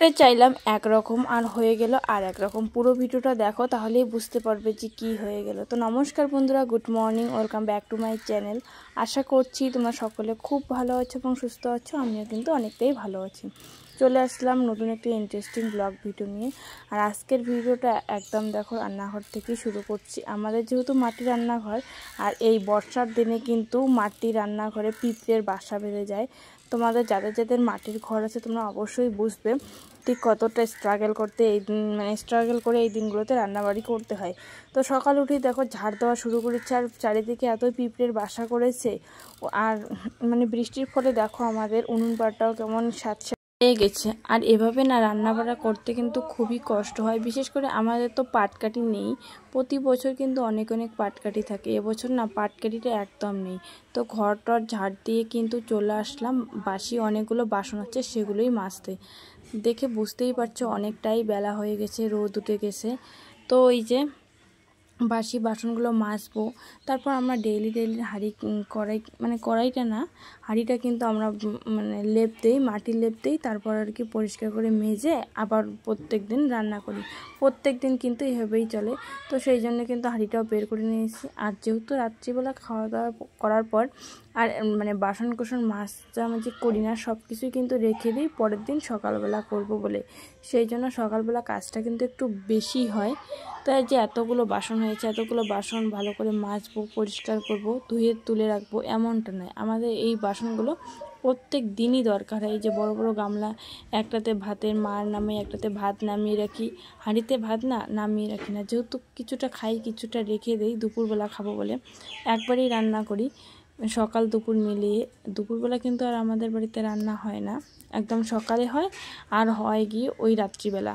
চাইলাম একরকম আর হয়ে গেল আর একরকম। পুরো ভিডিওটা দেখো তাহলেই বুঝতে পারবে যে কি হয়ে গেল। তো নমস্কার বন্ধুরা, good morning, welcome back to my channel. আশা করছি তোমরা সকলে খুব ভালো আছো এবং সুস্থ আছো। আমিও কিন্তু অনেকটাই ভালো আছি। চলে আসলাম নতুন একটি ইন্টারেস্টিং ব্লগ ভিডিও নিয়ে। আর আজকের ভিডিওটা একদম দেখো রান্নাঘর থেকেই শুরু করছি। আমাদের যেহেতু মাটির রান্নাঘর, আর এই বর্ষার দিনে কিন্তু মাটির রান্নাঘরে পিঁপড়ের বাসা বেড়ে যায়। তোমাদের যাদের যাদের মাটির ঘর আছে তোমরা অবশ্যই বুঝবে ঠিক কতটা স্ট্রাগল করে এই দিনগুলোতে রান্নাবাড়ি করতে হয়। তো সকাল উঠেই দেখো ঝাড় দেওয়া শুরু করেছে, আর চারিদিকে এত পিঁপড়ের বাসা করেছে। আর বৃষ্টির ফলে দেখো আমাদের উনুন পাড়টাও কেমন স্যাঁতস্যাঁতে হয়ে গেছে। আর এভাবে না রান্নাবাড়া করতে কিন্তু খুবই কষ্ট হয়। বিশেষ করে আমাদের তো পাটকাঠি নেই, প্রতি বছর কিন্তু অনেক অনেক পাটকাঠি থাকে। এবছর না পাটকাঠিটা একদম নেই। তো ঘরটার ঝাড় দিয়ে কিন্তু চলে আসলাম, বাসি অনেকগুলো বাসন আছে সেগুলোই মাজতে। দেখে বুঝতেই পারছো অনেকটাই বেলা হয়ে গেছে, রোদ উঠে গেছে। তো এই যে বাসি বাসনগুলো মাজবো। তারপর আমরা ডেইলি কড়াইটা না, হাঁড়িটা কিন্তু আমরা লেপ দিই, মাটির লেপ দিই। তারপর আর কি পরিষ্কার করে মেজে আবার প্রত্যেক দিন রান্না করি। প্রত্যেক দিন কিন্তু এভাবেই চলে। তো সেই জন্য কিন্তু হাঁড়িটাও বের করে নিয়েছি। আর যেহেতু রাত্রিবেলা খাওয়া দাওয়া করার পর আর বাসন কোসন মাঝামাঝি করি না, সব কিছুই কিন্তু রেখে দিই পরের দিন সকালবেলা করব বলে। সেই জন্য সকালবেলা কাজটা কিন্তু একটু বেশি হয়। তাই যে এতগুলো বাসন হয়েছে, এতগুলো বাসন ভালো করে মাজবো, পরিষ্কার করব, ধুয়ে তুলে রাখবো এমনটা নয়। আমাদের এই বাসনগুলো প্রত্যেক দিনই দরকার হয়। এই যে বড় বড় গামলা, একটাতে ভাতের মার নামে, একটাতে ভাত নামিয়ে রাখি। হাঁড়িতে ভাত নামিয়ে রাখি না, যেহেতু কিছুটা খাই কিছুটা রেখে দিই দুপুরবেলা খাবো বলে। একবারই রান্না করি, সকাল দুপুর মিলিয়ে। দুপুরবেলা কিন্তু আর আমাদের বাড়িতে রান্না হয় না, একদম সকালে হয়, আর হয় গিয়ে ওই রাত্রিবেলা।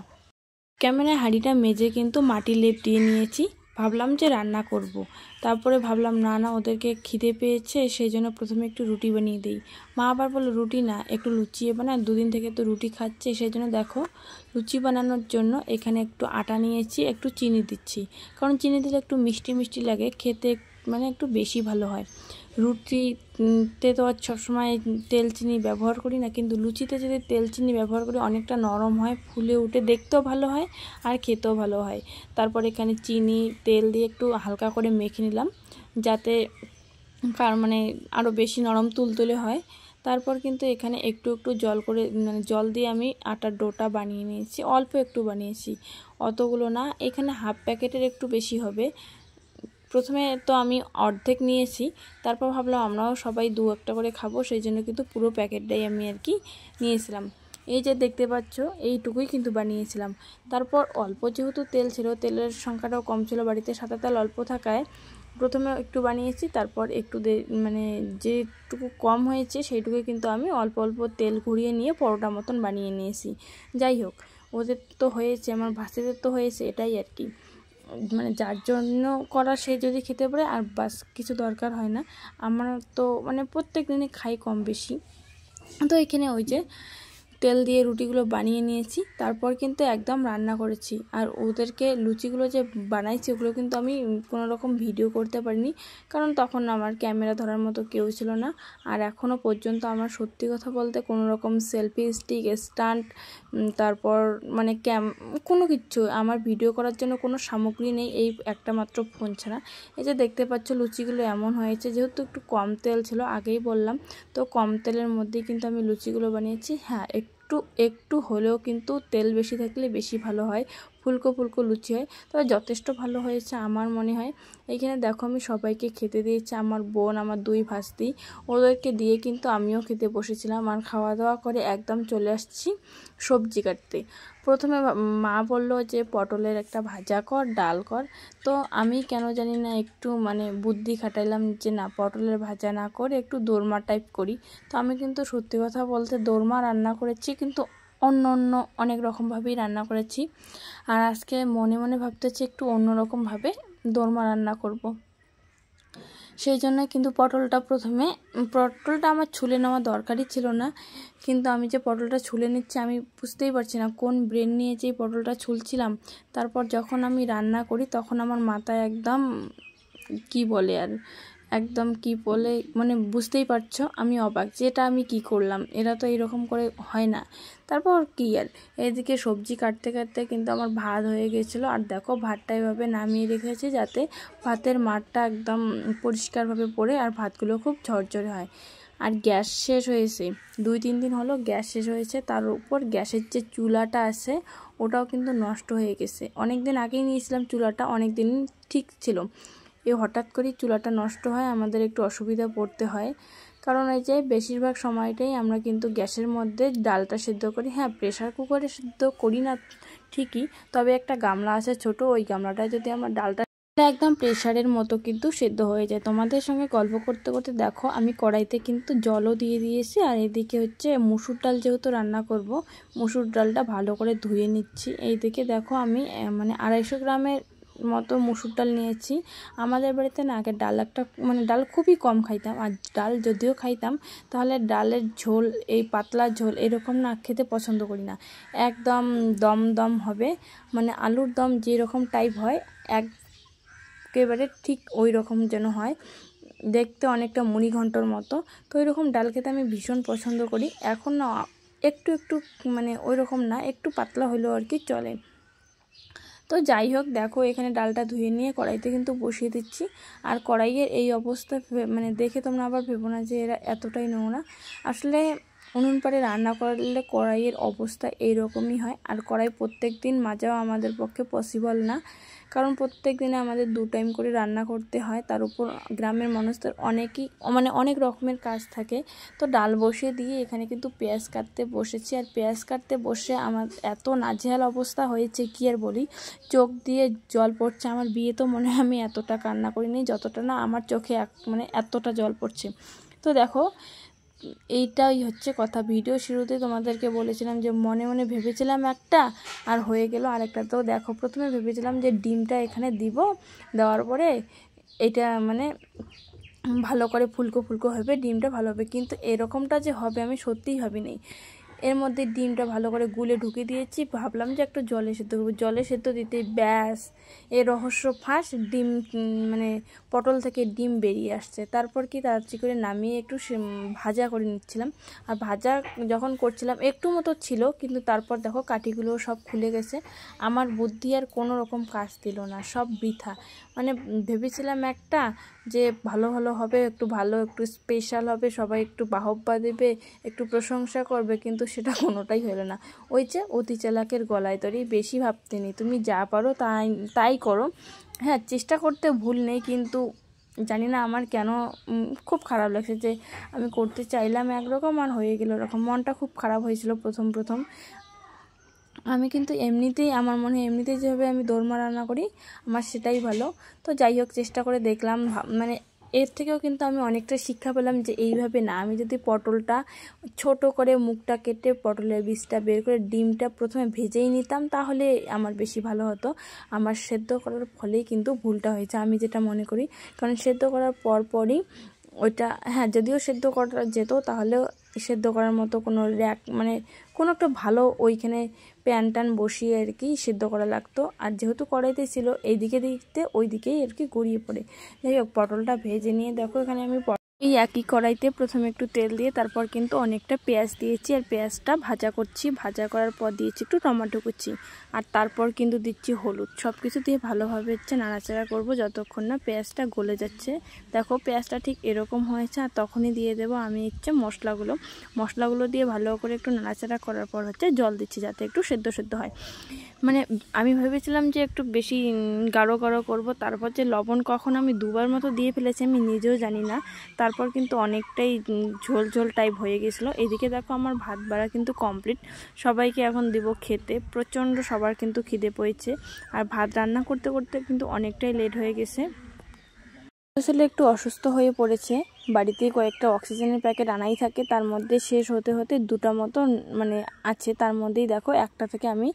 ক্যামেরায় হাঁড়িটা মেজে কিন্তু মাটির লেপ দিয়ে নিয়েছি। ভাবলাম যে রান্না করব। তারপরে ভাবলাম না ওদেরকে খিদে পেয়েছে, সেই জন্য প্রথমে একটু রুটি বানিয়ে দিই। মা আবার বললো রুটি না, একটু লুচিয়ে বানা, দুদিন থেকে তো রুটি খাচ্ছে। সেই জন্য দেখো লুচি বানানোর জন্য এখানে একটু আটা নিয়েছি, একটু চিনি দিচ্ছি, কারণ চিনি দিলে একটু মিষ্টি মিষ্টি লাগে খেতে, একটু বেশি ভালো হয়। রুটিতে তো আর সবসময় তেল চিনি ব্যবহার করি না, কিন্তু লুচিতে যদি তেল চিনি ব্যবহার করি অনেকটা নরম হয়, ফুলে উঠে দেখতেও ভালো হয় আর খেতেও ভালো হয়। তারপর এখানে চিনি তেল দিয়ে একটু হালকা করে মেখে নিলাম, যাতে আরও বেশি নরম তুলতুলে হয়। তারপর কিন্তু এখানে একটু একটু জল দিয়ে আমি আটার ডোটা বানিয়ে নিয়েছি। অল্প একটু বানিয়েছি, অতগুলো না, এখানে হাফ প্যাকেটের একটু বেশি হবে। প্রথমে তো আমি অর্ধেক নিয়েছি, তারপর ভাবলাম আমরাও সবাই দু একটা করে খাবো, সেই জন্য কিন্তু পুরো প্যাকেটটাই আমি আর কি নিয়েছিলাম। এই যে দেখতে পাচ্ছ এইটুকুই কিন্তু বানিয়েছিলাম। তারপর অল্প যেহেতু তেল ছিল, তেলের সংখ্যাটাও কম ছিল বাড়িতে, সাদা তেল অল্প থাকায় প্রথমে একটু বানিয়েছি। তারপর একটু যেটুকু কম হয়েছে সেইটুকুই কিন্তু আমি অল্প অল্প তেল ঘুরিয়ে নিয়ে পরোটা মতন বানিয়ে নিয়েছি। যাই হোক, ওদের তো হয়েছে, আমার ভাসিদের তো হয়েছে, এটাই আর কি। যার জন্য করা সে যদি খেতে পারে আর বাস কিছু দরকার হয় না। আমার তো প্রত্যেক দিনই খাই কম বেশি। তো এখানে ওই যে তেল দিয়ে রুটিগুলো বানিয়ে নিয়েছি, তারপর কিন্তু একদম রান্না করেছি। আর ওদেরকে লুচিগুলো যে বানাইছি ওগুলো কিন্তু আমি কোনো রকম ভিডিও করতে পারিনি, কারণ তখন আমার ক্যামেরা ধরার মতো কেউ ছিল না। আর এখনও পর্যন্ত আমার সত্যি কথা বলতে কোনো রকম সেলফি স্টিক, স্ট্যান্ড, তারপর কোনো কিচ্ছু আমার ভিডিও করার জন্য কোনো সামগ্রী নেই, এই একটা মাত্র ফোন ছাড়া। এই যে দেখতে পাচ্ছ লুচিগুলো এমন হয়েছে, যেহেতু একটু কম তেল ছিল আগেই বললাম, তো কম তেলের মধ্যেই কিন্তু আমি লুচিগুলো বানিয়েছি। হ্যাঁ, একটু হলেও কিন্তু তেল বেশি থাকলে বেশি ভালো হয়, ফুলকো ফুলকো লুচি হয়। তবে যথেষ্ট ভালো হয়েছে আমার মনে হয়। এইখানে দেখো আমি সবাইকে খেতে দিয়েছি, আমার বোন, আমার দুই ভাস্তি, ওদেরকে দিয়ে কিন্তু আমিও খেতে বসেছিলাম। আর খাওয়া দাওয়া করে একদম চলে আসছি সবজি কাটতে। প্রথমে মা বলল যে পটলের একটা ভাজা কর, ডাল কর। তো আমি কেন জানি না একটু বুদ্ধি খাটাইলাম যে না, পটলের ভাজা না করে একটু দোরমা টাইপ করি। তো আমি কিন্তু সত্যি কথা বলতে দোরমা রান্না করেছি, কিন্তু অন্য অনেক রকমভাবেই রান্না করেছি। আর আজকে মনে মনে ভাবতেছি একটু অন্যরকমভাবে দোরমা রান্না করব। সেই জন্য কিন্তু পটলটা আমার ছুলে নেওয়া দরকারই ছিল না, কিন্তু আমি যে পটলটা ছুলে নিচ্ছি আমি বুঝতেই পারছি না কোন ব্রেন নিয়ে যে পটলটা ছুলছিলাম। তারপর যখন আমি রান্না করি তখন আমার মাথায় একদম কি বলে আর একদম কি বলে মানে বুঝতেই পারছো আমি অবাক যে এটা আমি কি করলাম, এরা তো এরকম করে হয় না। তারপর কি আর এদিকে সবজি কাটতে কাটতে কিন্তু আমার ভাত হয়ে গেছিলো। আর দেখো ভাতটা এভাবে নামিয়ে রেখেছি যাতে ভাতের মাঠটা একদম পরিষ্কারভাবে পড়ে আর ভাতগুলো খুব ঝরঝরে হয়। আর গ্যাস শেষ হয়েছে, 2-3 দিন হলো গ্যাস শেষ হয়েছে। তার উপর গ্যাসের যে চুলাটা আছে ওটাও কিন্তু নষ্ট হয়ে গেছে। অনেক দিন আগেই নিয়েছিলাম চুলাটা, অনেক দিন ঠিক ছিল। এই হঠাৎ করেই চুলাটা নষ্ট হয়, আমাদের একটু অসুবিধা পড়তে হয়। কারণ এই যে বেশিরভাগ সময়টাই আমরা কিন্তু গ্যাসের মধ্যে ডালটা সেদ্ধ করি। হ্যাঁ, প্রেশার কুকারে সেদ্ধ করি না ঠিকই, তবে একটা গামলা আছে ছোট, ওই গামলাটায় যদি আমার ডালটা একদম প্রেশারের মতো কিন্তু সেদ্ধ হয়ে যায়। তোমাদের সঙ্গে গল্প করতে করতে দেখো আমি কড়াইতে কিন্তু জলও দিয়ে দিয়েছি। আর এদিকে হচ্ছে মুসুর ডাল যেহেতু রান্না করব, মুসুর ডালটা ভালো করে ধুয়ে নিচ্ছি। এইদিকে দেখো আমি মানে 250 গ্রামের মতো মুসুর ডাল নিয়েছি। আমাদের বাড়িতে না আগে ডাল একটা মানে ডাল খুবই কম খাইতাম, আর ডাল যদিও খাইতাম তাহলে ডালের ঝোল এই পাতলা ঝোল এরকম না খেতে পছন্দ করি না। একদম দম দম হবে, মানে আলুর দম যেরকম টাইপ হয় একেবারে ঠিক ওই রকম যেন হয়, দেখতে অনেকটা মুড়ি ঘন্টর মতো। তো ওই রকম ডাল খেতে আমি ভীষণ পছন্দ করি। এখন না একটু একটু মানে ওই রকম না, একটু পাতলা হলেও আর কি চলে। তো যাই হোক দেখো এখানে ডালটা ধুয়ে নিয়ে কড়াইতে কিন্তু বসিয়ে দিচ্ছি। আর কড়াইয়ের এই অবস্থা মানে দেখে তোমরা আবার ভেবো না যে এরা এতটাই নোংরা। আসলে উনুন পাড়ে রান্না করলে কড়াইয়ের অবস্থা এইরকমই হয়। আর কড়াই প্রত্যেক দিন মাজাও আমাদের পক্ষে পসিবল না, কারণ প্রত্যেক দিনে আমাদের 2 টাইম করে রান্না করতে হয়। তার উপর গ্রামের মানুষদের অনেক রকমের কাজ থাকে। তো ডাল বসিয়ে দিয়ে এখানে কিন্তু পেঁয়াজ কাটতে বসেছি। আর পেঁয়াজ কাটতে বসে আমার এত নাজেহাল অবস্থা হয়েছে কি আর বলি, চোখ দিয়ে জল পড়ছে। আমার বিয়ে তো মনে হয় আমি এতটা কান্না করিনি যতটা না আমার চোখে মানে এতটা জল পড়ছে। তো দেখো এইটাই হচ্ছে কথা। ভিডিও শুরুতে তোমাদেরকে বলেছিলাম যে মনে মনে ভেবেছিলাম একটা আর হয়ে গেল আরেকটা। তো দেখো প্রথমে ভেবেছিলাম যে ডিমটা এখানে দিব, দেওয়ার পরে এটা মানে ভালো করে ফুলকো ফুলকো হবে, ডিমটা ভালো হবে, কিন্তু এরকমটা যে হবে আমি সত্যিই ভাবিনি। এর মধ্যে ডিমটা ভালো করে গুলে ঢুকে দিয়েছি, ভাবলাম যে একটু জলে সেদ্ধ করবো। জলে সেদ্ধ দিতে ব্যাস এর রহস্য ফাঁস, ডিম মানে পটল থেকে ডিম বেরিয়ে আসছে। তারপর কি তাড়াতাড়ি করে নামিয়ে একটু ভাজা করে নিচ্ছিলাম। আর ভাজা যখন করছিলাম একটু মতো ছিল, কিন্তু তারপর দেখো কাঠিগুলো সব খুলে গেছে। আমার বুদ্ধি আর কোনো রকম কাজ দিল না, সব বৃথা। মানে ভেবেছিলাম একটা যে ভালো ভালো হবে, একটু ভালো একটু স্পেশাল হবে, সবাই একটু বাহবা দেবে, একটু প্রশংসা করবে, কিন্তু সেটা কোনোটাই হলো না। ওই যে অতি চালাকের গলায় দড়ি, বেশি ভাবতে নেই, তুমি যা পারো তাই করো। হ্যাঁ, চেষ্টা করতে ভুল নেই, কিন্তু জানি না আমার কেন খুব খারাপ লাগছে যে আমি করতে চাইলাম একরকম আর হয়ে গেল এরকম। মনটা খুব খারাপ হয়েছিল প্রথম। আমি কিন্তু এমনিতেই আমার মনে হয় এমনিতেই যেভাবে আমি দোরমা রান্না করি আমার সেটাই ভালো। তো যাই হোক চেষ্টা করে দেখলাম, মানে এর থেকেও কিন্তু আমি অনেকটা শিক্ষা পেলাম যে এইভাবে না, আমি যদি পটলটা ছোট করে মুখটা কেটে পটলের বীজটা বের করে ডিমটা প্রথমে ভেজেই নিতাম তাহলে আমার বেশি ভালো হতো। আমার সেদ্ধ করার ফলেই কিন্তু ভুলটা হয়েছে আমি যেটা মনে করি, কারণ সেদ্ধ করার পরই ওইটা, হ্যাঁ যদিও সেদ্ধ করা যেত তাহলেও সেদ্ধ করার মতো কোনো মানে কোনো একটা ভালো ওইখানে প্যান ট্যান বসিয়ে আর কি সেদ্ধ করা লাগতো। আর যেহেতু কড়াইতে ছিল এইদিকে দিকতে ওই দিকেই আর কি গড়িয়ে পড়ে। যাই হোক পটলটা ভেজে নিয়ে দেখো এখানে আমি এই একই কড়াইতে প্রথমে একটু তেল দিয়ে তারপর কিন্তু অনেকটা পেঁয়াজ দিয়েছি। আর পেঁয়াজটা ভাজা করছি, ভাজা করার পর দিয়েছি একটু টমেটো কুচি, আর তারপর কিন্তু দিচ্ছি হলুদ। সব কিছু দিয়ে ভালোভাবে হচ্ছে নাড়াচাড়া করবো যতক্ষণ না পেঁয়াজটা গলে যাচ্ছে। দেখো পেঁয়াজটা ঠিক এরকম হয়েছে, আর তখনই দিয়ে দেবো আমি হচ্ছে মশলাগুলো দিয়ে ভালো করে একটু নাড়াচাড়া করার পর হচ্ছে জল দিচ্ছি যাতে একটু সেদ্ধ হয়। মানে আমি ভেবেছিলাম যে একটু বেশি গাঢ় করব, তারপর যে লবণ কখন আমি 2বার মতো দিয়ে ফেলেছি আমি নিজেও জানি না। তারপর কিন্তু অনেকটাই ঝোল টাইপ হয়ে গেছিলো। এদিকে দেখো আমার ভাত বাড়া কিন্তু কমপ্লিট, সবাইকে এখন দেব খেতে। প্রচণ্ড সবার কিন্তু খিদে পেয়েছে, আর ভাত রান্না করতে করতে কিন্তু অনেকটাই লেট হয়ে গেছে। আসলে একটু অসুস্থ হয়ে পড়েছে, বাড়িতে কয়েকটা অক্সিজেনের প্যাকেট আনাই থাকে, তার মধ্যে শেষ হতে 2টা মতো মানে আছে, তার মধ্যেই দেখো একটা থেকে আমি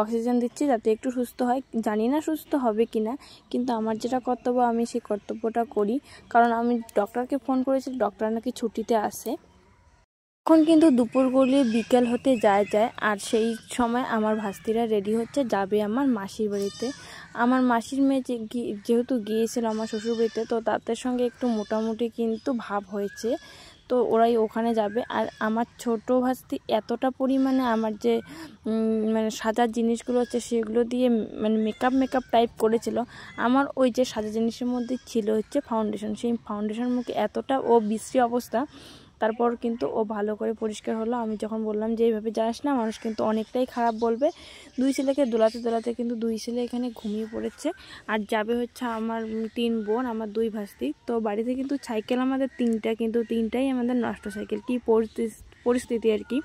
অক্সিজেন দিচ্ছি যাতে একটু সুস্থ হয়। জানি না সুস্থ হবে কিনা, কিন্তু আমার যেটা কর্তব্য আমি সেই কর্তব্যটা করি, কারণ আমি ডক্টরকে ফোন করেছি, ডক্টর নাকি ছুটিতে আসে। এখন কিন্তু দুপুর গড়িয়ে বিকেল হতে যায় আর সেই সময় আমার ভাস্তিরা রেডি হচ্ছে, যাবে আমার মাসির বাড়িতে। আমার মাসির মেয়ে যেহেতু গিয়েছিল আমার শ্বশুর বাড়িতে, তো তাদের সঙ্গে একটু মোটামুটি কিন্তু ভাব হয়েছে, তো ওরাই ওখানে যাবে। আর আমার ছোট ভাস্তি এতটা পরিমাণে আমার যে মানে সাজার জিনিসগুলো হচ্ছে সেগুলো দিয়ে মানে মেকআপ টাইপ করেছিল। আমার ওই যে সাজার জিনিসের মধ্যে ছিল হচ্ছে ফাউন্ডেশন, সেই ফাউন্ডেশন মুখে এতটা ও বিশ্রী অবস্থা। তারপর কিন্তু ও ভালো করে পরিষ্কার হলো। আমি যখন বললাম যে এইভাবে যাস না, মানুষ কিন্তু অনেকটাই খারাপ বলবে। দুই ছেলেকে দোলাতে কিন্তু দুই ছেলে এখানে ঘুমিয়ে পড়েছে। আর যাবে হচ্ছে আমার 3 বোন, আমার 2 ভাস্তি। তো বাড়িতে কিন্তু সাইকেল আমাদের 3টা, কিন্তু 3টাই আমাদের নষ্ট সাইকেল। কি পরিস্থিতি আর কি।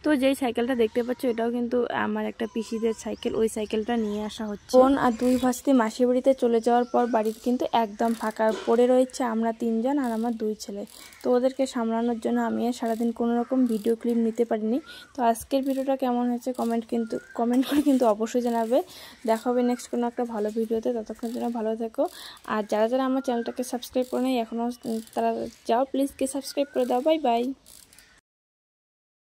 তো যেই সাইকেলটা দেখতে পাচ্ছ এটাও কিন্তু আমার একটা পিসিদের সাইকেল, ওই সাইকেলটা নিয়ে আসা হচ্ছে। বোন আর 2 ভাস্তি মাসির বাড়িতে চলে যাওয়ার পর বাড়িতে কিন্তু একদম ফাঁকা পড়ে রয়েছে, আমরা 3 জন আর আমার 2 ছেলে। তো ওদেরকে সামলানোর জন্য আমি আর সারাদিন কোনো রকম ভিডিও ক্লিপ নিতে পারিনি। তো আজকের ভিডিওটা কেমন হয়েছে কমেন্ট করে কিন্তু অবশ্যই জানাবে। দেখা হবে নেক্সট কোনো একটা ভালো ভিডিওতে, ততক্ষণ জন্য ভালো থেকো। আর যারা আমার চ্যানেলটাকে সাবস্ক্রাইব করে নেই এখনও, তারা যাও প্লিজ সাবস্ক্রাইব করে দাও। Bye bye.